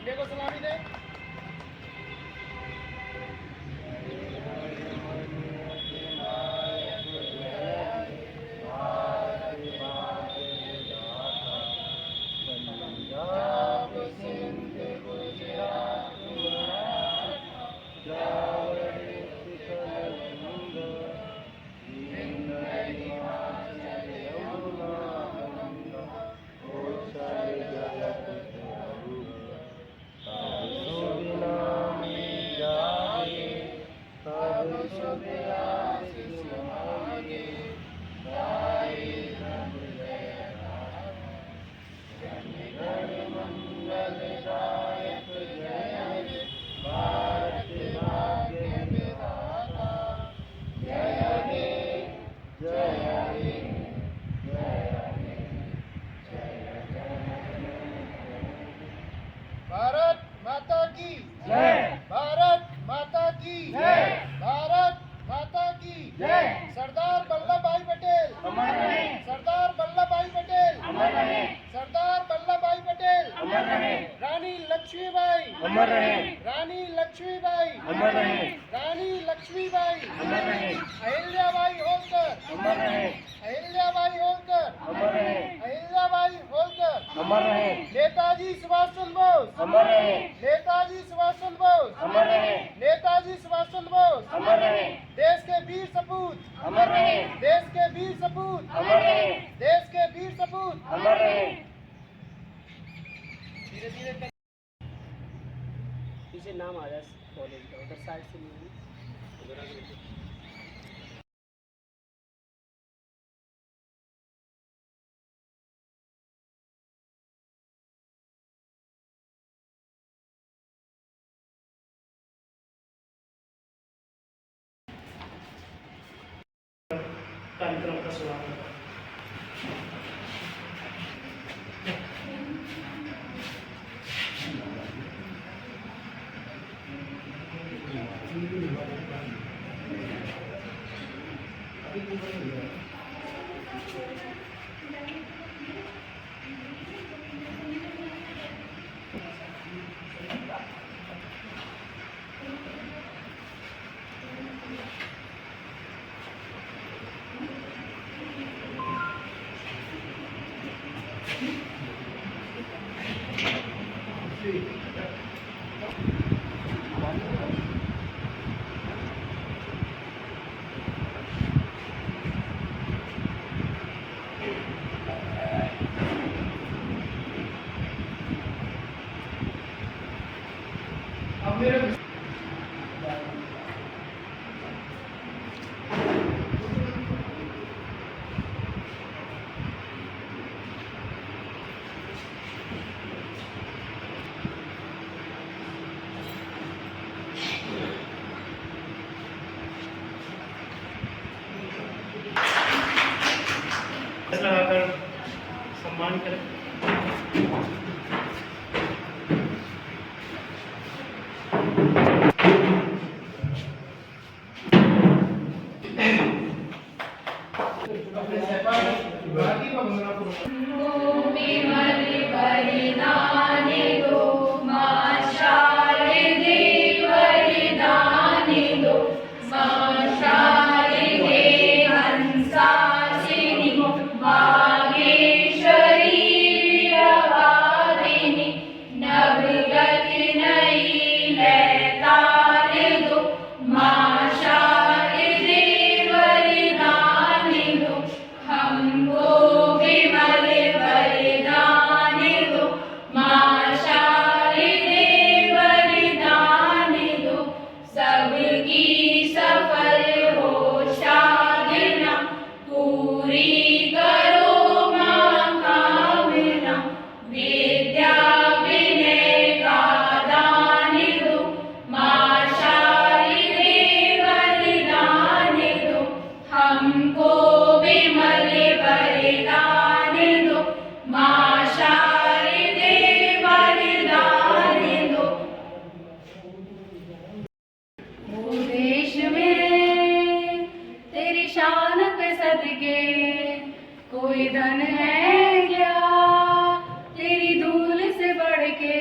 झंडे को सलामी दे। भारत माता की जय। भारत माता की जय। भारत माता की जय। सरदार वल्लभ भाई पटेल अमर रहे। सरदार वल्लभ भाई पटेल अमर रहे। सरदार वल्लभ भाई पटेल अमर रहे। रानी लक्ष्मीबाई अमर रहे। रानी लक्ष्मीबाई अमर रहे। रानी लक्ष्मीबाई अमर रहे। अहिल्याबाई होलकर अमर रहे। अहिल्याबाई होलकर अमर रहे। अहिल्याबाई होलकर अमर रहे। नेताजी सुभाष चंद्र बोस अमर रहे। नेताजी सुभाष चंद्र बोस अमर रहे। नेताजी सुभाष चंद्र बोस अमर रहे। देश के वीर सपूत अमर रहे। देश के वीर सपूत अमर रहे। देश के वीर सपूत अमर रहे। धीरे धीरे पीछे नाम आ जाए कॉलेज का, उधर साइड से नहीं। कार्यक्रम का स्वागत। लगाकर सम्मान करें। कोई धन है क्या तेरी धूल से बढ़ के।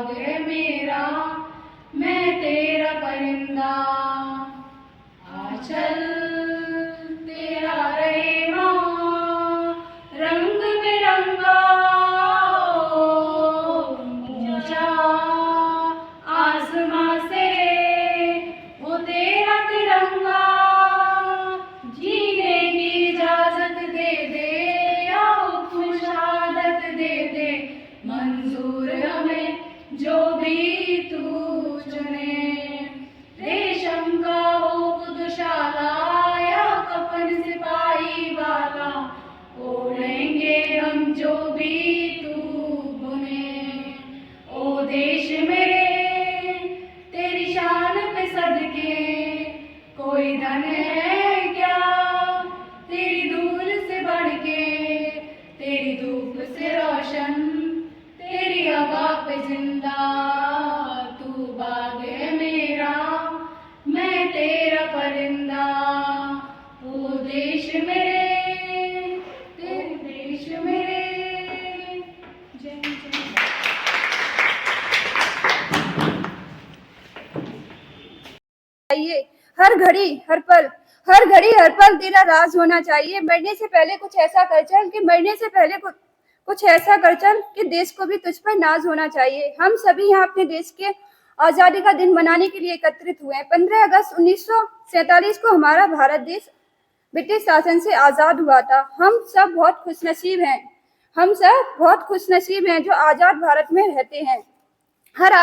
बाग है मेरा, मैं तेरा परिंदा। आंचल तेरा रहे माँ, रंग बिरंगा, ऊंचा आसमां से वो तेरा तिरंगा। जीने की इजाजत दे दे या हुक्म शहादत दे दे, मंजूर हमें जो भी तू चुने। रेशम का हो कुदशाला या कफन सिपाही वाला, ओढ़ेंगे हम जो भी तू बुने। ओ देश मेरे तेरी शान पे सदके, कोई धन है क्या तेरी धूल से बढ़ के। तेरी धूप से रोशन, तेरी हवा पे जिंदा, तू बाग है मेरा, मैं तेरा परिंदा। ओ देश मेरे, तेरे देश मेरे। जय जय। चाहिए। हर घड़ी हर पल तेरा राज होना चाहिए। मरने से पहले कुछ ऐसा कर चल कि मरने से पहले कुछ ऐसा कर चल कि देश को भी तुझ पर नाज होना चाहिए। हम सभी यहाँ अपने देश के आजादी का दिन मनाने के लिए एकत्रित हुए हैं। 15 अगस्त 1947 को हमारा भारत देश ब्रिटिश शासन से आजाद हुआ था। हम सब बहुत खुशनसीब हैं जो आजाद भारत में रहते हैं। हर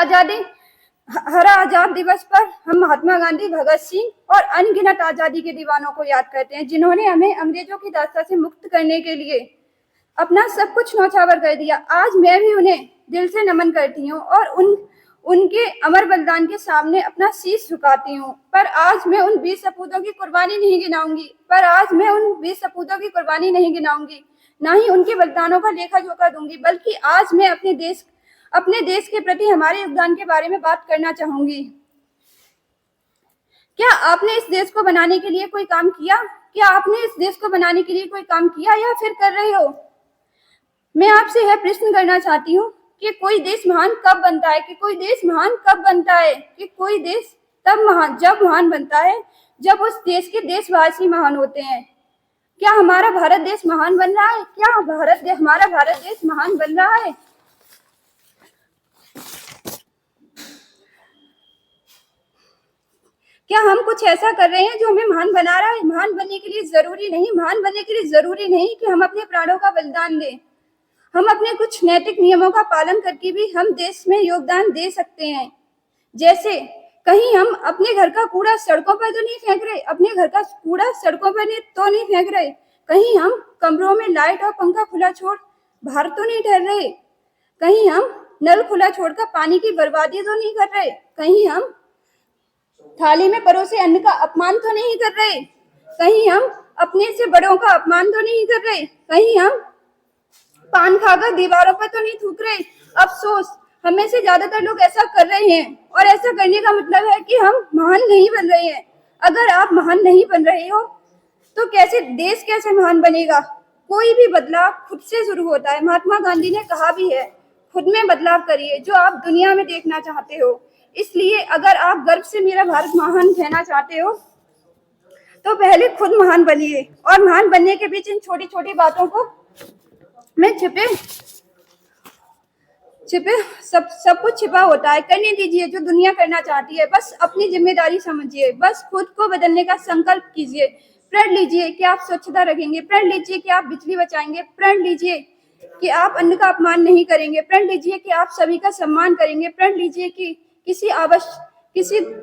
आजाद दिवस पर हम महात्मा गांधी, भगत सिंह और अनगिनत आजादी के दीवानों को याद करते हैं, जिन्होंने हमें अंग्रेजों की दास्ता से मुक्त करने के लिए अपना सब कुछ न्यौछावर कर दिया। आज मैं भी उन्हें दिल से नमन करती हूँ और उनके अमर बलिदान के सामने अपना शीश झुकाती हूँ। पर आज मैं उन 20 सपूतों की कुर्बानी नहीं गिनाऊंगी, ना ही उनके बलिदानों का लेखा जोखा दूंगी, बल्कि आज मैं अपने देश के प्रति हमारे योगदान के बारे में बात करना चाहूंगी। क्या आपने इस देश को बनाने के लिए कोई काम किया? या फिर कर रहे हो? मैं आपसे यह प्रश्न करना चाहती हूँ कि कोई देश महान कब बनता है? कि कोई देश जब महान बनता है जब उस देश के देशवासी महान होते हैं। क्या हमारा भारत देश महान बन रहा है? हमारा भारत देश महान बन रहा है? क्या हम कुछ ऐसा कर रहे हैं जो हमें महान बना रहा है? महान बनने के लिए जरूरी नहीं कि हम अपने प्राणों का बलिदान दें। हम अपने कुछ नैतिक नियमों का पालन करके भी हम देश में योगदान दे सकते हैं। जैसे कहीं हम अपने घर का कूड़ा सड़कों पर तो नहीं फेंक रहे, कहीं हम कमरों में लाइट और पंखा खुला छोड़ बाहर तो नहीं ठहर रहे, कहीं हम नल खुला छोड़कर पानी की बर्बादी तो नहीं कर रहे, कहीं हम थाली में परोसे अन्न का अपमान तो नहीं कर रहे, कहीं हम अपने से बड़ों का अपमान तो नहीं कर रहे, कहीं हम पान खाकर दीवारों पर तो नहीं थूक रहे। अफसोस, हमें से ज्यादातर लोग ऐसा कर रहे हैं और ऐसा करने का मतलब है कि हम महान नहीं बन रहे हैं। अगर आप महान नहीं बन रहे हो तो देश कैसे महान बनेगा? कोई भी बदलाव खुद से शुरू होता है। महात्मा गांधी ने कहा भी है, खुद में बदलाव करिए जो आप दुनिया में देखना चाहते हो। इसलिए अगर आप गर्व से मेरा भारत महान कहना चाहते हो तो पहले खुद महान बनिए। और महान बनने के बीच इन छोटी छोटी बातों को में छिपे सब कुछ छिपा होता है। करने दीजिए जो दुनिया करना चाहती है। बस अपनी जिम्मेदारी समझिए, बस खुद को बदलने का संकल्प कीजिए। प्रण लीजिए कि आप स्वच्छता रखेंगे, प्रण लीजिए कि आप बिजली बचाएंगे, प्रण लीजिए कि आप अन्न का अपमान नहीं करेंगे, प्रण लीजिए कि आप सभी का सम्मान करेंगे, प्रण लीजिए कि किसी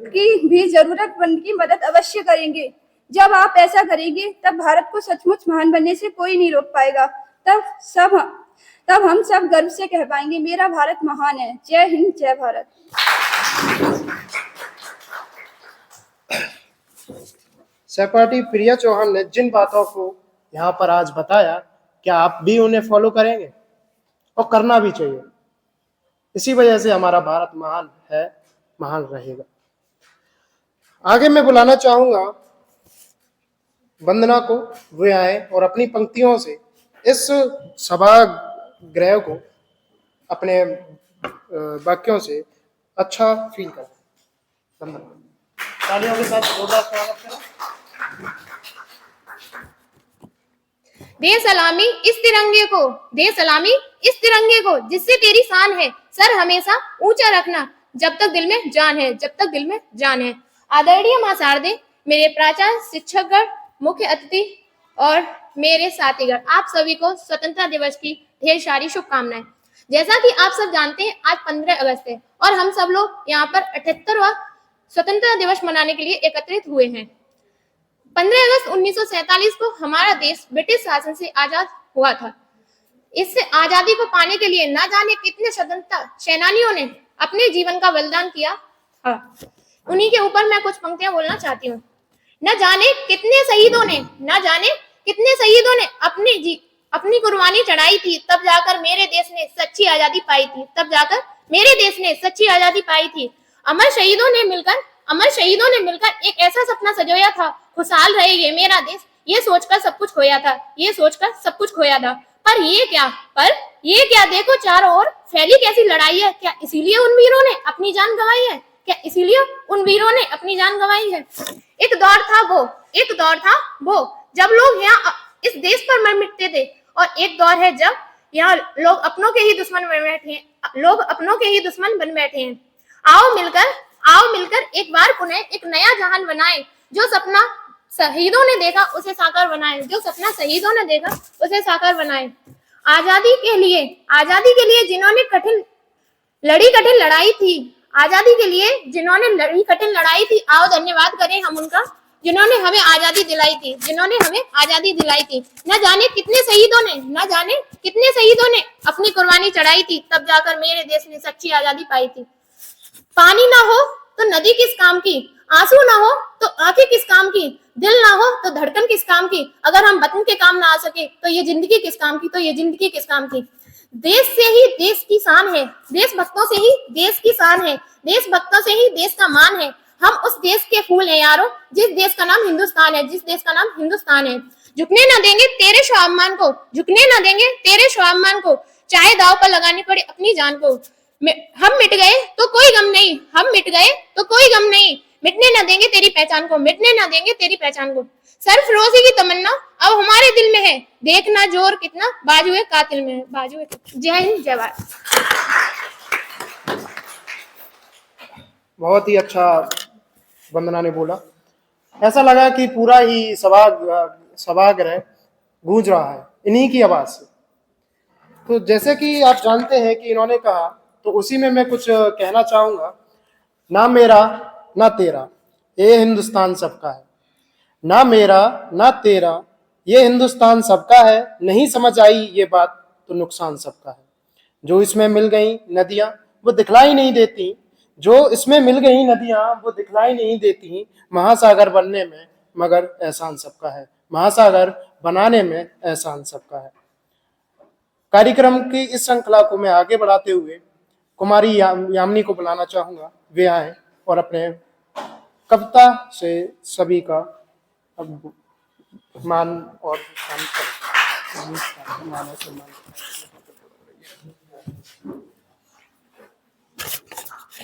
की भी जरूरतमंद की मदद अवश्य करेंगे। जब आप ऐसा करेंगे तब भारत को सचमुच महान बनने से कोई नहीं रोक पाएगा। तब हम सब गर्व से कह पाएंगे, मेरा भारत महान है। जय हिंद, जय भारत। सहपाठी प्रिया चौहान ने जिन बातों को यहाँ पर आज बताया, क्या आप भी उन्हें फॉलो करेंगे? और करना भी चाहिए। इसी वजह से हमारा भारत महान है, महान रहेगा। आगे मैं बुलाना चाहूंगा वंदना को, वे आए और अपनी पंक्तियों से इस सभागृह को अपने वाक्यों से अच्छा फील करें। धन्यवाद। तालियों के साथ जोरदार स्वागत करें। दे सलामी इस तिरंगे को, दे सलामी इस तिरंगे को जिससे तेरी शान है, सर हमेशा ऊंचा रखना जब तक दिल में जान है, जब तक दिल में जान है। आदरणीय मां शारदे, मेरे प्राचार्य, शिक्षकगण, मुख्य अतिथि और मेरे साथीगण, आप सभी को स्वतंत्रता दिवस की ढेर सारी शुभकामनाएं। जैसा कि आप सब जानते हैं, आज 15 अगस्त है और हम सब लोग यहाँ पर 78वां स्वतंत्रता दिवस मनाने के लिए एकत्रित हुए हैं। 15 अगस्त 1947 को हमारा देश ब्रिटिश शासन से आजाद हुआ था। इससे आजादी को पाने के लिए न जाने कितने स्वतंत्रता सेनानियों ने अपने जीवन का बलिदान किया था। उन्हीं के ऊपर मैं कुछ पंक्तियां बोलना चाहती हूँ। न जाने कितने शहीदों ने अपनी कुर्बानी चढ़ाई थी, तब जाकर मेरे देश ने सच्ची आजादी पाई थी, तब जाकर मेरे देश ने सच्ची आजादी पाई थी। अमर शहीदों ने मिलकर एक ऐसा सपना सजोया था, खुशहाल रहेगा मेरा देश, ये सोचकर सब कुछ खोया था। पर ये क्या देखो चारों ओर फैली कैसी लड़ाई है। क्या इसीलिए उन वीरों ने अपनी जान गंवाई है? एक दौर था वो जब लोग यहाँ इस देश पर मर मिटते थे, और एक दौर है जब यहाँ लोग अपनों के ही दुश्मन बन बैठे हैं। आओ मिलकर एक बार पुनः एक नया जहान बनाए, जो सपना शहीदों ने देखा उसे साकार बनाए। आजादी के लिए जिन्होंने कठिन लड़ाई थी, आओ धन्यवाद करें हम उनका, जिन्होंने हमें आजादी दिलाई थी। न जाने कितने शहीदों ने अपनी कुर्बानी चढ़ाई थी, तब जाकर मेरे देश ने सच्ची आजादी पाई थी। पानी ना हो तो नदी किस काम की, आंसू ना हो तो आंखें किस काम की, दिल ना हो तो धड़कन किस काम की, अगर हम वतन के काम ना आ सके तो ये जिंदगी किस काम की। देश से ही देश की शान है, देशभक्तों से ही देश की शान है, देशभक्तों से ही देश का मान है। हम उस देश के फूल हैं यारो, जिस देश का नाम हिंदुस्तान है। झुकने न देंगे तेरे स्वाभिमान को, चाहे दांव पर लगानी पड़े अपनी जान को। हम मिट गए तो कोई गम नहीं, मिटने न देंगे तेरी पहचान को। सरफरोशी की तमन्ना अब हमारे दिल में है, देखना जोर कितना बाजुए कातिल में है। जय हिंद, जय भारत। बहुत ही अच्छा वंदना ने बोला। ऐसा लगा कि पूरा ही सभागृह गूंज रहा है इन्हीं की आवाज से। तो जैसे कि आप जानते हैं कि इन्होंने कहा, तो उसी में मैं कुछ कहना चाहूंगा। ना मेरा ना तेरा, ये हिंदुस्तान सबका है। ना मेरा ना तेरा, ये हिंदुस्तान सबका है। नहीं समझ आई ये बात तो नुकसान सबका है। जो इसमें मिल गई नदियां वो दिखलाई नहीं देती, महासागर बनने में मगर एहसान सबका है। महासागर बनाने में एहसान सबका है। कार्यक्रम की इस श्रृंखला को मैं आगे बढ़ाते हुए कुमारी यामिनी को बुलाना चाहूंगा। वे आए और अपने कविता से सभी का मान और सम्मान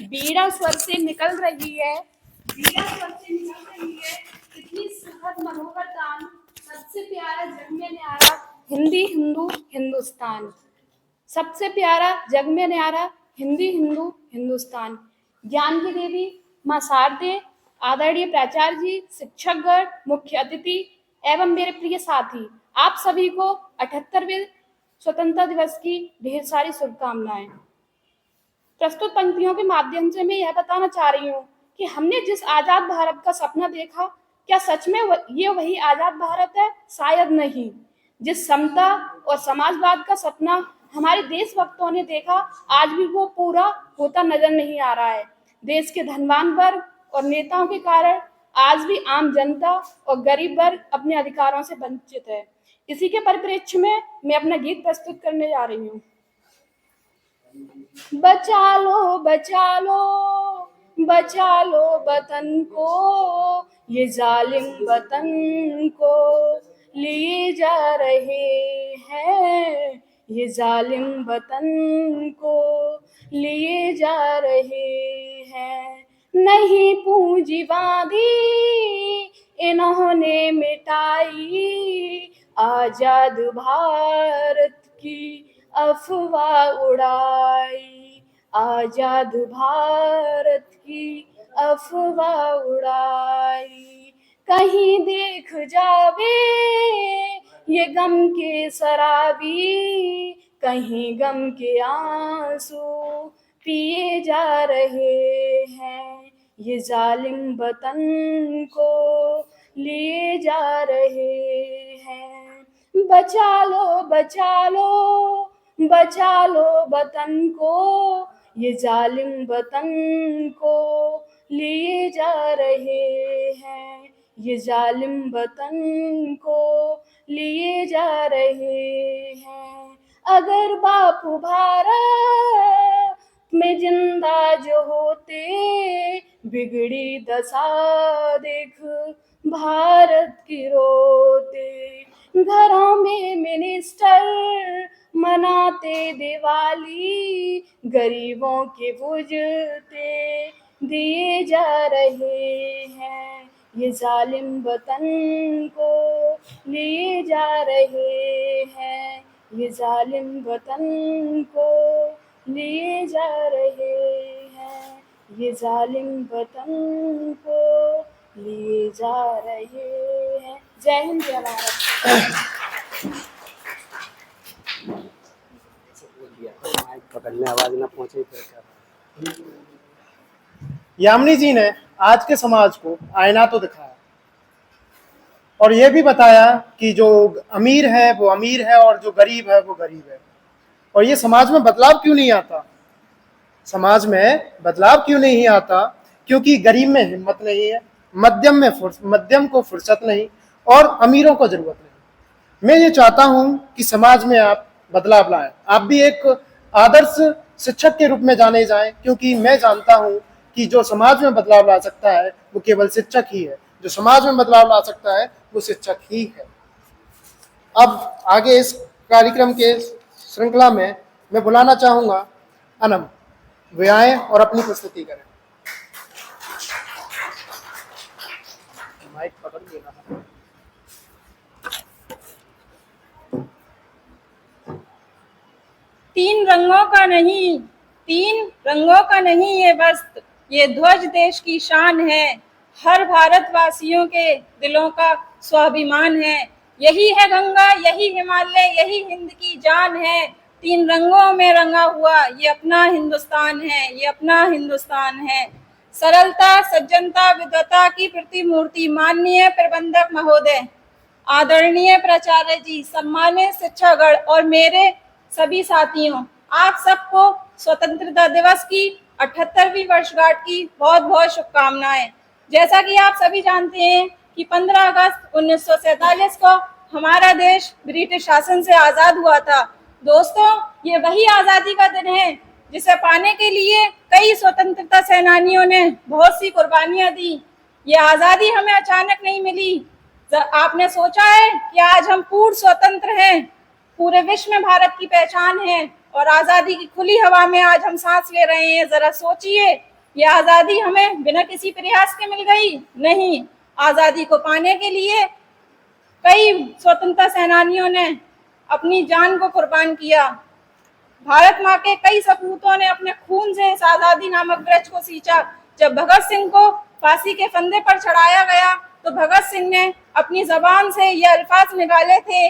बीड़ा स्वर से निकल रही है, इतनी सुखद मनोहर तान, सबसे प्यारा जग में न्यारा हिंदी हिंदू हिंदुस्तान, सबसे प्यारा जग में न्यारा हिंदी हिंदू हिंदुस्तान। ज्ञान की देवी मां शारदे, आदरणीय प्राचार्य जी, शिक्षकगण, मुख्य अतिथि एवं मेरे प्रिय साथी, आप सभी को 78वें स्वतंत्रता दिवस की ढेर सारी शुभकामनाएं। प्रस्तुत पंक्तियों के माध्यम से मैं यह बताना चाह रही हूँ कि हमने जिस आजाद भारत का सपना देखा, क्या सच में ये वही आजाद भारत है? शायद नहीं। जिस समता और समाजवाद का सपना हमारे देशभक्तों ने देखा, आज भी वो पूरा होता नजर नहीं आ रहा है। देश के धनवान वर्ग और नेताओं के कारण आज भी आम जनता और गरीब वर्ग अपने अधिकारों से वंचित है। इसी के परिप्रेक्ष्य में मैं अपना गीत प्रस्तुत करने जा रही हूँ। बचा लो वतन को, ये जालिम वतन को लिए जा रहे हैं ये जालिम वतन को लिए जा रहे हैं। नहीं पूंजीवादी इन्होंने मिटाई, आजाद भारत की अफवाह उड़ाई, आजाद भारत की अफवाह उड़ाई। कहीं देख जावे ये गम के शराबी, कहीं गम के आंसू पिए जा रहे हैं। ये जालिम वतन को लिए जा रहे हैं। बचा लो बचा लो बचा लो वतन को, ये जालिम वतन को लिए जा रहे हैं। ये जालिम वतन को लिए जा रहे हैं। अगर बापू भारत में जिंदा जो होते, बिगड़ी दशा देख भारत की रोते। घरों में मिनिस्टर मनाते दिवाली, गरीबों के बुझते दिए जा रहे हैं। ये जालिम वतन को लिए जा रहे हैं। ये जालिम वतन को लिए जा रहे हैं। ये जालिम वतन को लिए जा रहे हैं। जय हिंद जय भारत। पकड़ने आवाज ना पहुंचे फिर क्या। यामिनी जी ने आज के समाज को आईना तो दिखाया और यह भी बताया कि जो अमीर है वो अमीर है और जो गरीब है वो गरीब है। और ये समाज में बदलाव क्यों नहीं आता? समाज में बदलाव क्यों नहीं आता? क्योंकि गरीब में हिम्मत नहीं है, मध्यम को फुर्सत नहीं और अमीरों को जरूरत नहीं। मैं ये चाहता हूं कि समाज में आप बदलाव लाएं। आप भी एक आदर्श शिक्षक के रूप में जाने जाएं, क्योंकि मैं जानता हूं कि जो समाज में बदलाव ला सकता है वो केवल शिक्षक ही है। जो समाज में बदलाव ला सकता है वो शिक्षक ही है। अब आगे इस कार्यक्रम के श्रृंखला में मैं बुलाना चाहूंगा अनम, वे आए और अपनी प्रस्तुति करें। माइक पकड़ लेना। तीन रंगों का नहीं ये वस्त्र, ये ध्वज देश की शान है। हर भारतवासियों के दिलों का स्वाभिमान है। यही है गंगा, यही हिमालय, यही हिंद की जान है। तीन रंगों में रंगा हुआ ये अपना हिंदुस्तान है, ये अपना हिंदुस्तान है। सरलता, सज्जनता, विद्वता की प्रतिमूर्ति माननीय प्रबंधक महोदय, आदरणीय प्राचार्य जी, सम्मानित शिक्षागण और मेरे सभी साथियों, आप सबको स्वतंत्रता दिवस की 78वीं वर्षगांठ की बहुत बहुत शुभकामनाएं। जैसा कि आप सभी जानते हैं कि 15 अगस्त 1947 को हमारा देश ब्रिटिश शासन से आज़ाद हुआ था। दोस्तों, ये वही आज़ादी का दिन है जिसे पाने के लिए कई स्वतंत्रता सेनानियों ने बहुत सी कुर्बानियां दी। ये आज़ादी हमें अचानक नहीं मिली। आपने सोचा है कि आज हम पूर्ण स्वतंत्र हैं, पूरे विश्व में भारत की पहचान है और आज़ादी की खुली हवा में आज हम सांस ले रहे हैं। जरा सोचिए, ये आज़ादी हमें बिना किसी प्रयास के मिल गई? नहीं, आज़ादी को पाने के लिए कई स्वतंत्रता सेनानियों ने अपनी जान को कुर्बान किया। भारत माँ के कई सपूतों ने अपने खून से इस आज़ादी नामक वृक्ष को सींचा। जब भगत सिंह को फांसी के फंदे पर चढ़ाया गया तो भगत सिंह ने अपनी जबान से ये अल्फाज निकाले थे,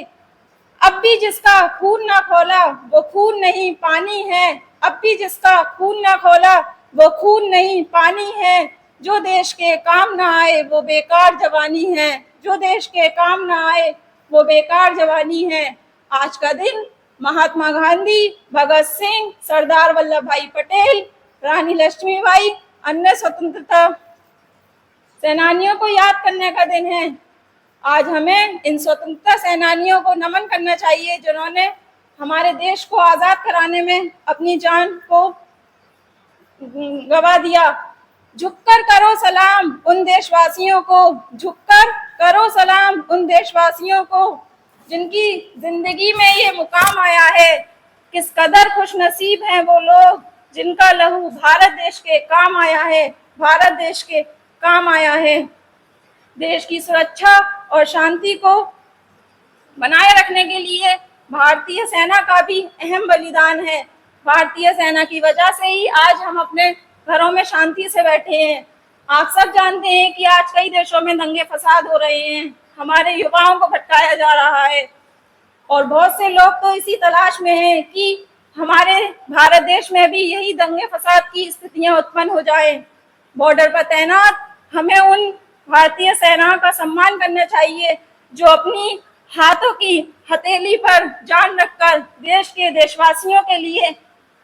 अब भी जिसका खून ना खोला वो खून नहीं पानी है। अब भी जिसका खून ना खोला वो खून नहीं पानी है। जो देश के काम ना आए वो बेकार जवानी है। जो देश के काम ना आए वो बेकार जवानी है। आज का दिन महात्मा गांधी, भगत सिंह, सरदार वल्लभ भाई पटेल, रानी लक्ष्मीबाई, अन्य स्वतंत्रता सेनानियों को याद करने का दिन है। आज हमें इन स्वतंत्रता सेनानियों को नमन करना चाहिए जिन्होंने हमारे देश को आज़ाद कराने में अपनी जान को गवा दिया। झुककर करो सलाम उन देशवासियों को, झुककर करो सलाम उन देशवासियों को जिनकी जिंदगी में ये मुकाम आया है। किस कदर खुश नसीब हैं वो लोग जिनका लहू भारत देश के काम आया है, भारत देश के काम आया है। देश की सुरक्षा और शांति को बनाए रखने के लिए भारतीय सेना का भी अहम बलिदान है। भारतीय सेना की वजह से ही आज हम अपने घरों में शांति से बैठे हैं। आप सब जानते हैं कि आज कई देशों में दंगे फसाद हो रहे हैं, हमारे युवाओं को भटकाया जा रहा है और बहुत से लोग तो इसी तलाश में हैं कि हमारे भारत देश में भी यही दंगे फसाद की स्थितियां उत्पन्न हो जाए। बॉर्डर पर तैनात हमें उन भारतीय सेनाओं का सम्मान करना चाहिए जो अपनी हाथों की हथेली पर जान रखकर देश के देशवासियों के लिए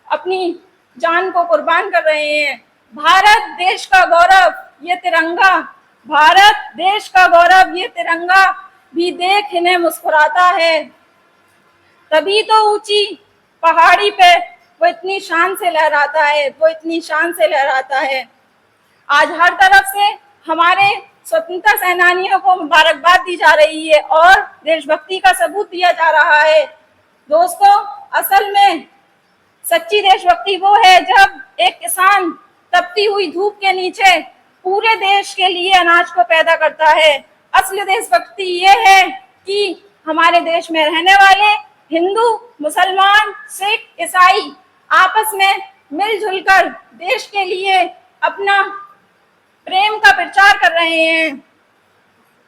अपनी जान को कुर्बान कर रहे हैं। भारत देश का गौरव ये तिरंगा, भारत देश का गौरव ये तिरंगा भी देख इन्हें मुस्कुराता है। तभी तो ऊंची पहाड़ी पे वो इतनी शान से लहराता है, वो इतनी शान से लहराता है। आज हर तरफ से हमारे स्वतंत्रता सेनानियों को मुबारकबाद दी जा रही है और देशभक्ति का सबूत दिया जा रहा है। दोस्तों, असल में सच्ची देशभक्ति वो है जब एक किसान तपती हुई धूप के नीचे पूरे देश के लिए अनाज को पैदा करता है। असली देशभक्ति ये है कि हमारे देश में रहने वाले हिंदू, मुसलमान, सिख, ईसाई आपस में मिलजुल कर देश के लिए अपना प्रेम का प्रचार कर रहे हैं।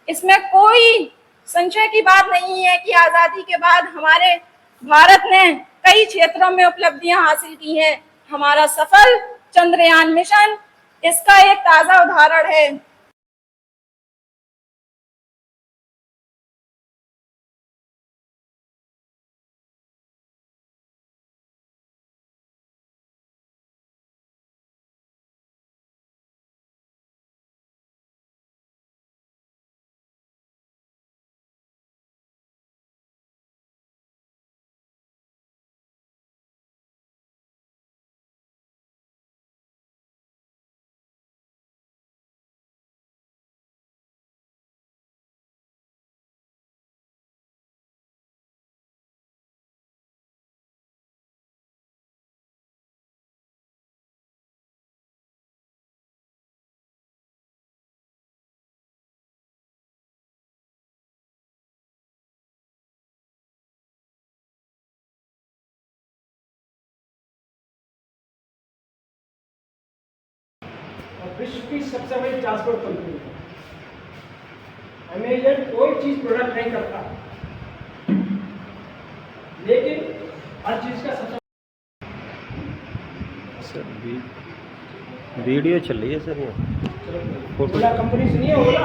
इसमें कोई संशय की बात नहीं है कि आजादी के बाद हमारे भारत ने कई क्षेत्रों में उपलब्धियां हासिल की हैं। हमारा सफल चंद्रयान मिशन इसका एक ताजा उदाहरण है। विश्व की सबसे बड़ी ट्रांसपोर्ट कंपनी है। अमेजन कोई चीज प्रोडक्ट नहीं करता, लेकिन हर चीज का सबसे वीडियो चल रही है सर, ये ओला कंपनी सुनिए, ओला